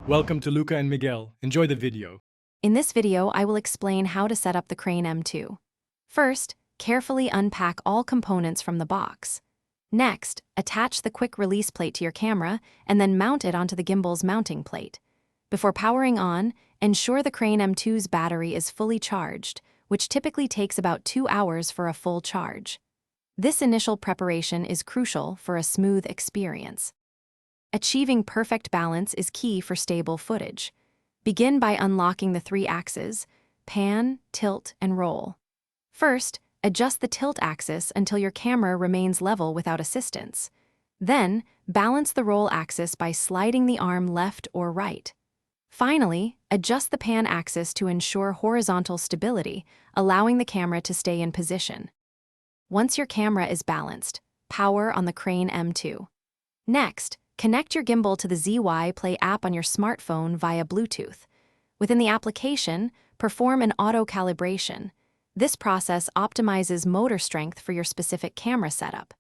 Welcome to Luca and Miguel. Enjoy the video. In this video, I will explain how to set up the Crane M2. First, carefully unpack all components from the box. Next, attach the quick release plate to your camera and then mount it onto the gimbal's mounting plate. Before powering on, ensure the Crane M2's battery is fully charged, which typically takes about 2 hours for a full charge. This initial preparation is crucial for a smooth experience. Achieving perfect balance is key for stable footage. Begin by unlocking the 3 axes: pan, tilt, and roll. First, adjust the tilt axis until your camera remains level without assistance. Then, balance the roll axis by sliding the arm left or right. Finally, adjust the pan axis to ensure horizontal stability, allowing the camera to stay in position. Once your camera is balanced, power on the Crane M2. Next, connect your gimbal to the ZY Play app on your smartphone via Bluetooth. Within the application, perform an auto-calibration. This process optimizes motor strength for your specific camera setup.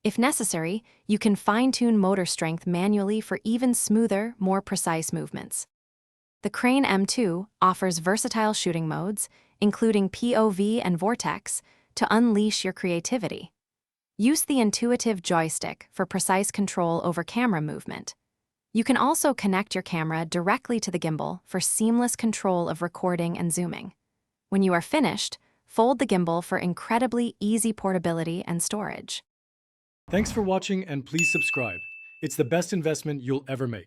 If necessary, you can fine-tune motor strength manually for even smoother, more precise movements. The Crane M2 offers versatile shooting modes, including POV and Vortex, to unleash your creativity. Use the intuitive joystick for precise control over camera movement. You can also connect your camera directly to the gimbal for seamless control of recording and zooming. When you are finished, fold the gimbal for incredibly easy portability and storage. Thanks for watching and please subscribe. It's the best investment you'll ever make.